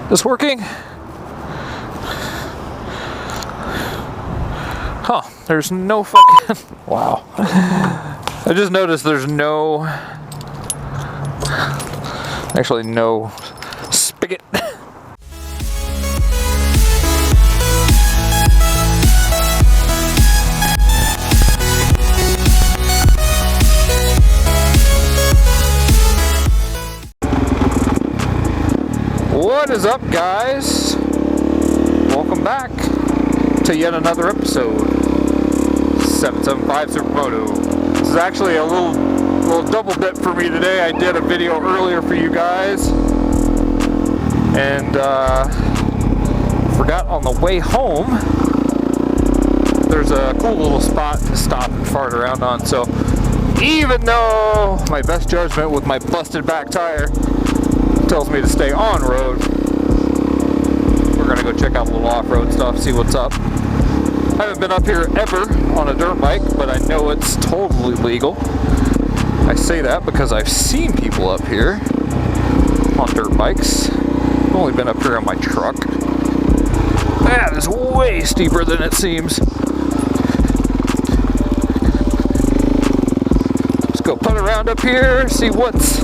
This working? Huh, there's no fucking... Wow. I just noticed there's no... Actually, no spigot. What is up, guys? Welcome back to yet another episode. 775 Supermoto. This is actually a little double dip for me today. I did a video earlier for you guys, and forgot on the way home there's a cool little spot to stop and fart around on. So even though my best judgment with my busted back tire tells me to stay on road, we're gonna go check out a little off-road stuff, see what's up. I haven't been up here ever on a dirt bike, but I know it's totally legal. I say that because I've seen people up here on dirt bikes. I've only been up here on my truck. That is way steeper than it seems. Let's go putt around up here, see what's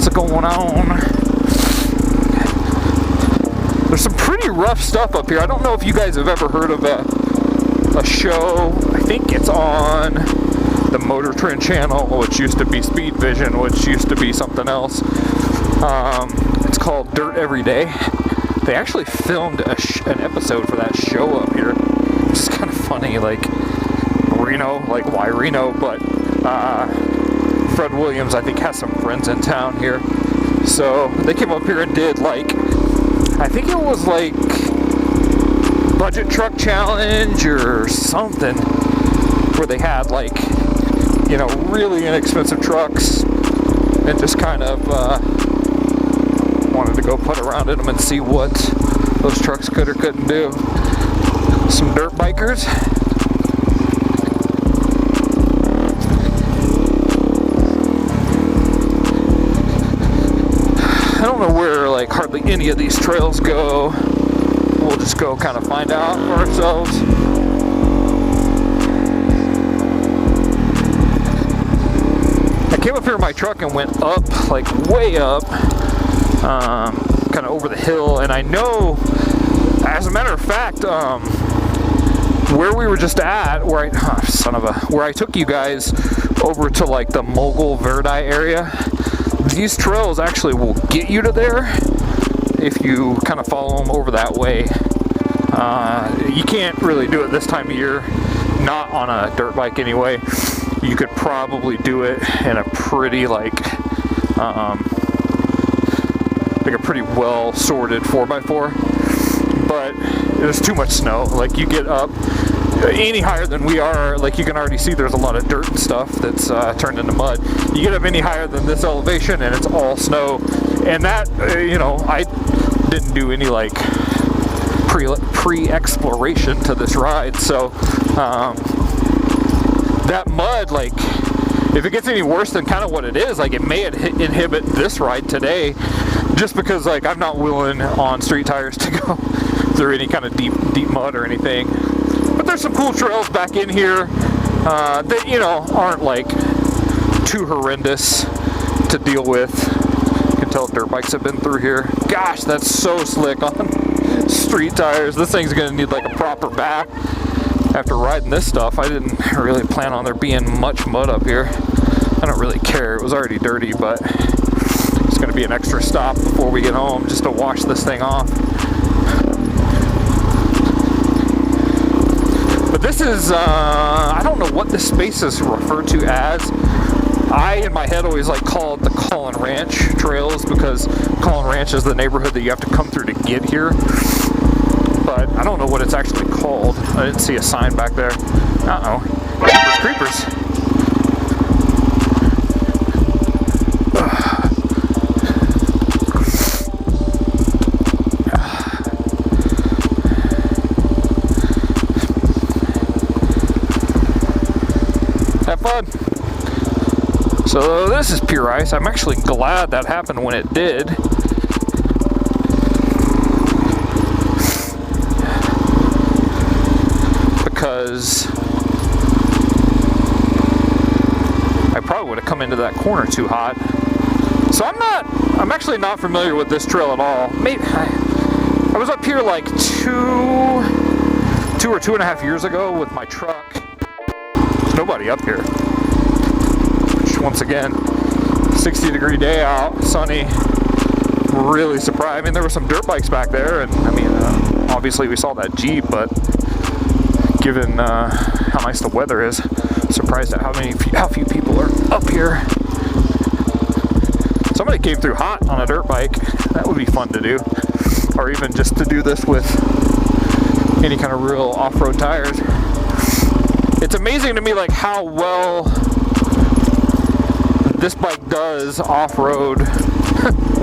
going on. There's some pretty rough stuff up here. I don't know if you guys have ever heard of a show. I think it's on the Motor Trend channel, which used to be Speed Vision, which used to be something else. It's called Dirt Every Day. They actually filmed an episode for that show up here. It's kind of funny, like Reno, like why Reno, but Fred Williams, I think, has some friends in town here. So they came up here and did, like, I think it was like budget truck challenge or something, where they had, like, you know, really inexpensive trucks and just kind of wanted to go put around in them and see what those trucks could or couldn't do. Some dirt bikers. I don't know where, like, hardly any of these trails go. We'll just go kind of find out for ourselves. I came up here in my truck and went up, like way up, kind of over the hill, and I know, as a matter of fact, where we were just at, where I took you guys over to, like, the Mogul Verdi area. These trails actually will get you to there if you kind of follow them over that way. You can't really do it this time of year, not on a dirt bike anyway. You could probably do it in a pretty, like a pretty well sorted 4x4, but there's too much snow. Like, you get up any higher than we are, like, you can already see there's a lot of dirt and stuff that's turned into mud. You get up any higher than this elevation and it's all snow. And that, you know, I didn't do any, like, pre-exploration to this ride, so that mud, like, if it gets any worse than kind of what it is, like, it may inhibit this ride today, just because, like, I'm not willing on street tires to go through any kind of deep mud or anything. But there's some cool trails back in here that, you know, aren't, like, too horrendous to deal with. You can tell dirt bikes have been through here. Gosh, that's so slick on street tires. This thing's gonna need, like, a proper bath after riding this stuff. I didn't really plan on there being much mud up here. I don't really care. It was already dirty, but it's gonna be an extra stop before we get home just to wash this thing off. But this is, I don't know what this space is referred to as. I, in my head, always, like, call it the Caughlin Ranch trails, because Caughlin Ranch is the neighborhood that you have to come through to get here. But I don't know what it's actually called. I didn't see a sign back there. Uh-oh. Creepers. Have fun. So this is pure ice. I'm actually glad that happened when it did. because I probably would have come into that corner too hot. So I'm actually not familiar with this trail at all. Maybe I was up here like two or 2.5 years ago with my truck. There's nobody up here. Which, once again, 60-degree day out, sunny. Really surprised. I mean, there were some dirt bikes back there, and I mean, obviously we saw that Jeep, but given how nice the weather is, surprised at how few people are up here. Somebody came through hot on a dirt bike. That would be fun to do, or even just to do this with any kind of real off-road tires. It's amazing to me, like, how well this bike does off-road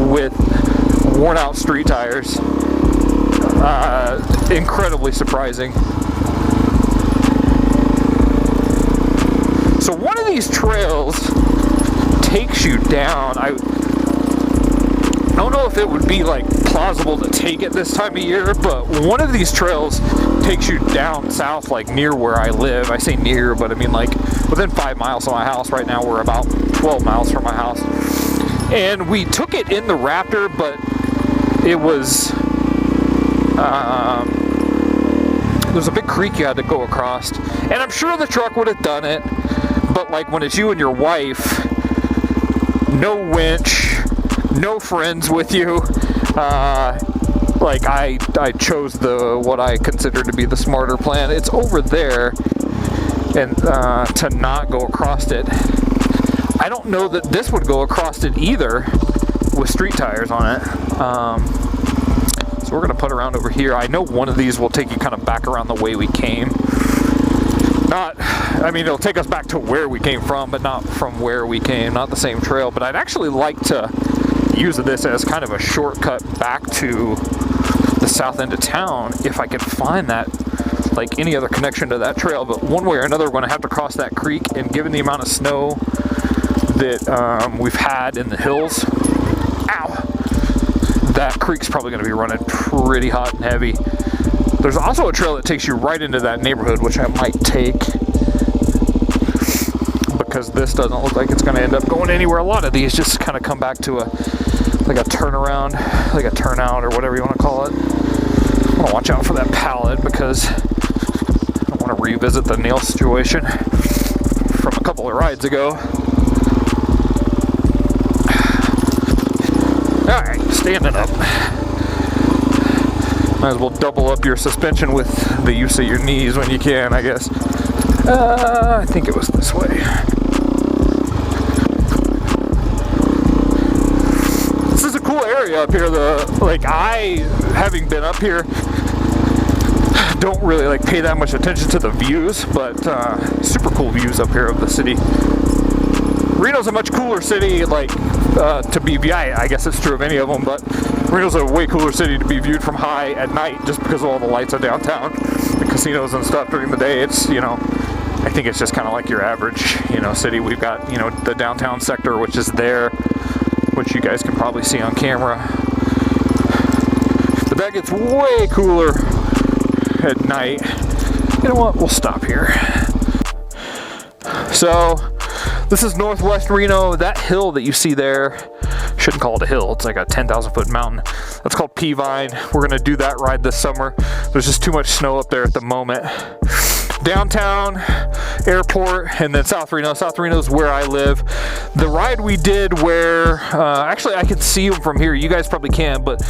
with worn out street tires. Incredibly surprising. So one of these trails takes you down. I don't know if it would be like plausible to take it this time of year, but one of these trails takes you down south, like near where I live. I say near, but I mean like within 5 miles of my house. Right now we're about 12 miles from my house. And we took it in the Raptor, but it was there's a big creek you had to go across. And I'm sure the truck would have done it, but like when it's you and your wife, no winch, no friends with you, like I chose what I consider to be the smarter plan. It's over there, and to not go across it. I don't know that this would go across it either with street tires on it. So we're gonna put around over here. I know one of these will take you kind of back around the way we came. I mean, it'll take us back to where we came from, but not from where we came, not the same trail. But I'd actually like to use this as kind of a shortcut back to the south end of town if I could find that, like any other connection to that trail. But one way or another, we're gonna have to cross that creek, and given the amount of snow that we've had in the hills, that creek's probably gonna be running pretty hot and heavy. There's also a trail that takes you right into that neighborhood, which I might take, because this doesn't look like it's going to end up going anywhere. A lot of these just kind of come back to like a turnaround, like a turnout, or whatever you want to call it. I want to watch out for that pallet, because I don't want to revisit the nail situation from a couple of rides ago. Alright, standing up. Might as well double up your suspension with the use of your knees when you can, I guess. I think it was this way. This is a cool area up here. Having been up here, don't really like pay that much attention to the views, but super cool views up here of the city. Reno's a much cooler city, like to be viewed. I guess it's true of any of them, but Reno's a way cooler city to be viewed from high at night, just because of all the lights are downtown, the casinos and stuff. During the day, it's, you know, I think it's just kind of like your average, you know, city. We've got, you know, the downtown sector, which is there, which you guys can probably see on camera. But that gets way cooler at night. You know what? We'll stop here. So this is northwest Reno. That hill that you see there, shouldn't call it a hill, it's like a 10,000 foot mountain. That's called P-Vine. We're gonna do that ride this summer. There's just too much snow up there at the moment. Downtown, airport, and then South Reno. South Reno is where I live. The ride we did where, actually I can see them from here, you guys probably can't, but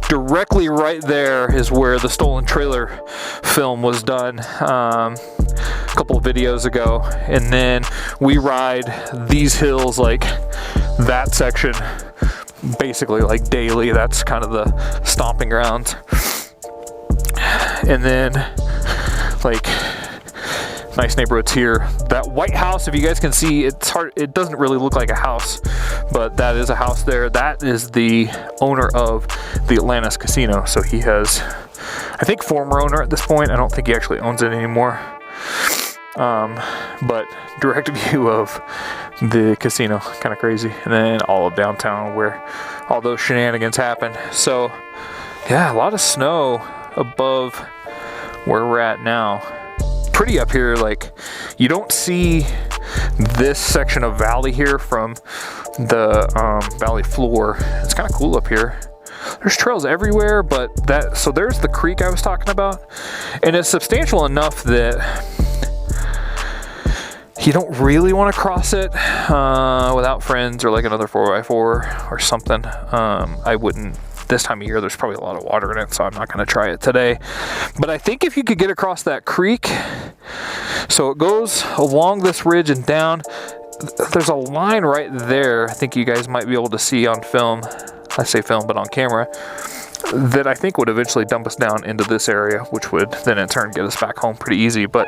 directly right there is where the stolen trailer film was done a couple of videos ago. And then we ride these hills, like that section, basically like daily. That's kind of the stomping grounds. And then like nice neighborhoods here. That white house, if you guys can see, it's hard, it doesn't really look like a house, but that is a house there. That is the owner of the Atlantis Casino. So he has, I think, former owner at this point. I don't think he actually owns it anymore. But direct view of the casino, kind of crazy. And then all of downtown where all those shenanigans happen. So yeah, a lot of snow above where we're at now. pretty up here. Like, you don't see this section of valley here from the valley floor. It's kind of cool up here. There's trails everywhere, but so there's the creek I was talking about, and it's substantial enough that you don't really want to cross it without friends or like another 4x4 or something. I wouldn't. This time of year, there's probably a lot of water in it, so I'm not going to try it today. But I think if you could get across that creek, so it goes along this ridge and down, there's a line right there, I think you guys might be able to see on film, I say film, but on camera, that I think would eventually dump us down into this area, which would then in turn get us back home pretty easy. But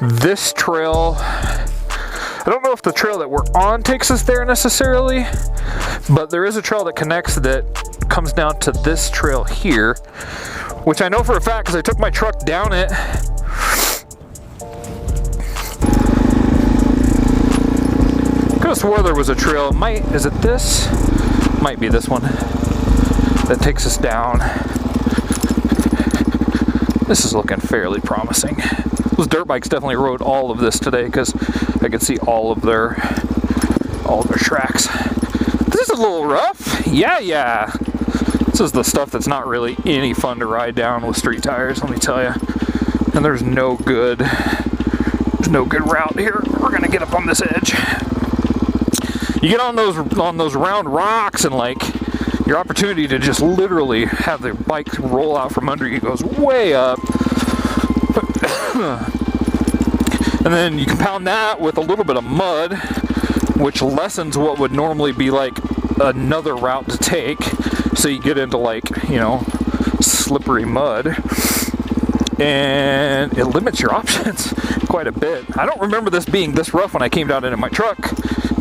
this trail, I don't know if the trail that we're on takes us there necessarily, but there is a trail that connects that comes down to this trail here, which I know for a fact because I took my truck down it. Could have swore there was a trail. Is it this? Might be this one that takes us down. This is looking fairly promising. Those dirt bikes definitely rode all of this today because I could see all of their tracks. This is a little rough. Yeah. This is the stuff that's not really any fun to ride down with street tires, let me tell you. And there's no good route here. We're gonna get up on this edge. You get on those round rocks, and like your opportunity to just literally have the bike roll out from under you goes way up. And then you compound that with a little bit of mud, which lessens what would normally be like another route to take. So you get into like, you know, slippery mud, and it limits your options quite a bit. I don't remember this being this rough when I came down into my truck,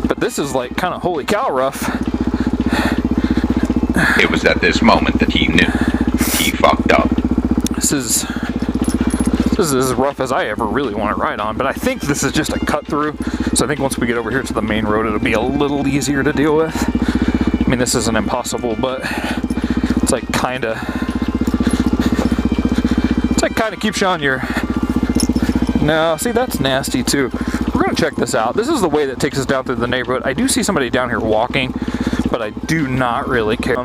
but this is like kind of holy cow rough. It was at this moment that he knew he fucked up. This is as rough as I ever really want to ride on, but I think this is just a cut through. So I think once we get over here to the main road, it'll be a little easier to deal with. I mean, this isn't impossible, but it's like kind of keeps you on your... No, see, that's nasty too. We're gonna check this out. This is the way that takes us down through the neighborhood. I do see somebody down here walking, but I do not really care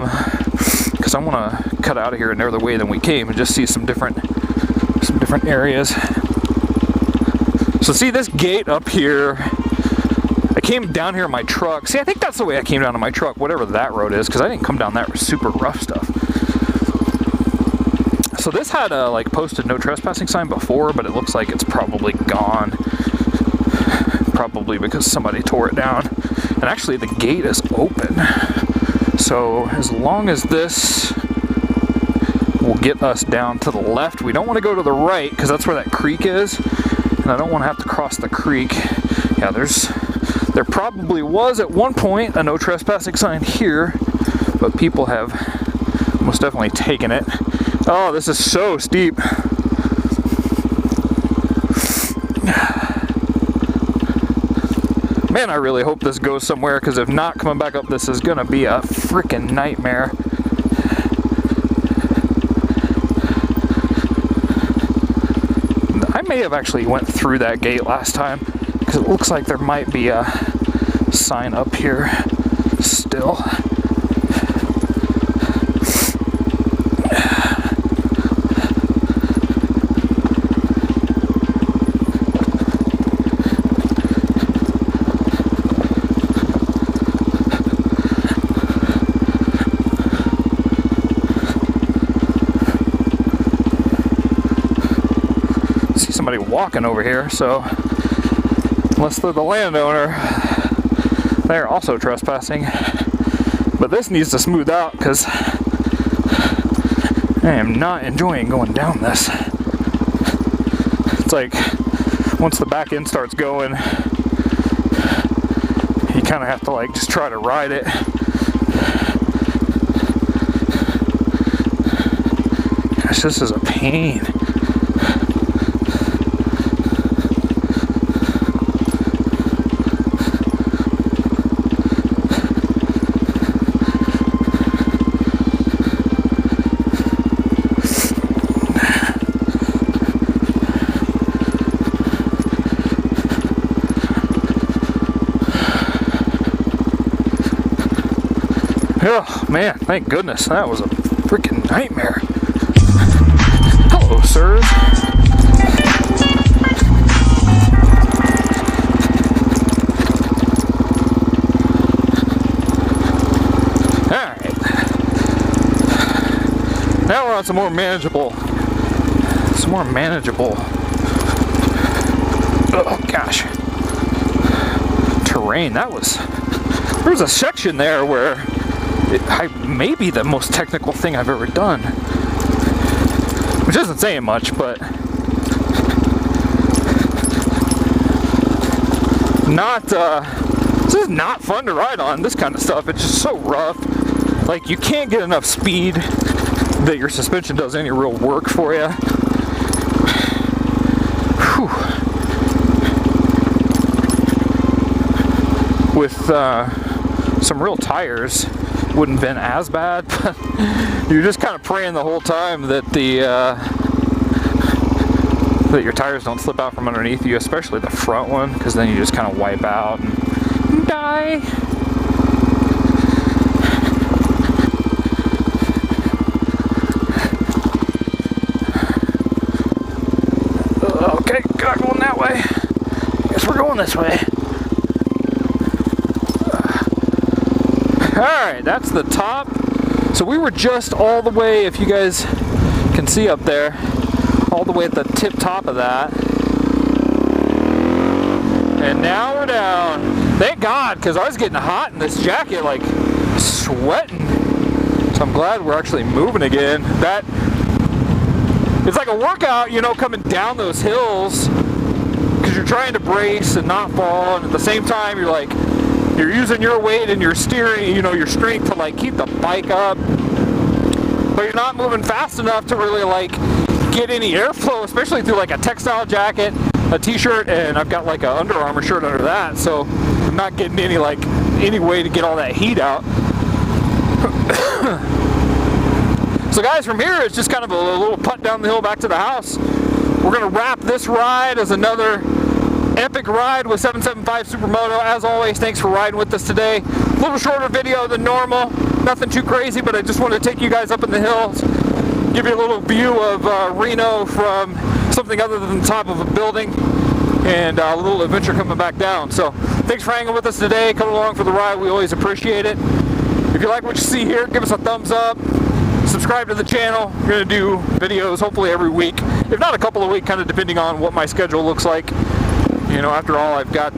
because I want to cut out of here another way than we came and just see some different areas. So see this gate up here, I came down here in my truck. See, I think that's the way I came down in my truck, whatever that road is, because I didn't come down that super rough stuff. So this had a like posted no trespassing sign before, but it looks like it's probably gone. Probably because somebody tore it down. And actually the gate is open. So as long as this will get us down to the left, we don't want to go to the right because that's where that creek is. And I don't want to have to cross the creek. Yeah, there probably was at one point a no trespassing sign here, but people have most definitely taken it. Oh, this is so steep. Man, I really hope this goes somewhere, because if not, coming back up this is gonna be a freaking nightmare. I may have actually went through that gate last time, because it looks like there might be a sign up here still. Somebody walking over here, so unless they're the landowner, they're also trespassing. But this needs to smooth out because I am not enjoying going down this. It's like once the back end starts going, you kind of have to like just try to ride it. Gosh, this is a pain. Oh man, thank goodness. That was a freaking nightmare. Hello, sirs. Alright. Now we're on some more manageable. Oh gosh. Terrain. There was a section there where I may be the most technical thing I've ever done. Which isn't saying much, but this is not fun to ride on, this kind of stuff. It's just so rough. Like, you can't get enough speed that your suspension does any real work for you. Whew. With some real tires, wouldn't have been as bad, but you're just kind of praying the whole time that that your tires don't slip out from underneath you, especially the front one, because then you just kind of wipe out and die. Okay, got going that way. Guess we're going this way. Alright, that's the top. So we were just all the way, if you guys can see up there, all the way at the tip top of that. And now we're down. Thank God, because I was getting hot in this jacket, like sweating. So I'm glad we're actually moving again. It's like a workout, you know, coming down those hills, because you're trying to brace and not fall, and at the same time you're using your weight and your steering, you know, your strength to like keep the bike up, but you're not moving fast enough to really like get any airflow, especially through like a textile jacket, a t-shirt, and I've got like a Under Armour shirt under that, so I'm not getting any way to get all that heat out. So guys, from here it's just kind of a little putt down the hill back to the house. We're gonna wrap this ride as another epic ride with 775 Supermoto. As always, thanks for riding with us today. A little shorter video than normal, nothing too crazy, but I just wanted to take you guys up in the hills, give you a little view of Reno from something other than the top of a building, and a little adventure coming back down. So thanks for hanging with us today, coming along for the ride. We always appreciate it. If you like what you see here, give us a thumbs up, subscribe to the channel. We're going to do videos hopefully every week, if not a couple of weeks, kind of depending on what my schedule looks like. You know, after all, I've got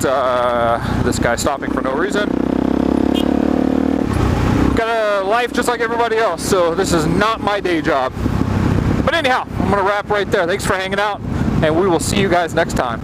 this guy stopping for no reason. Got a life just like everybody else, so this is not my day job. But anyhow, I'm going to wrap right there. Thanks for hanging out, and we will see you guys next time.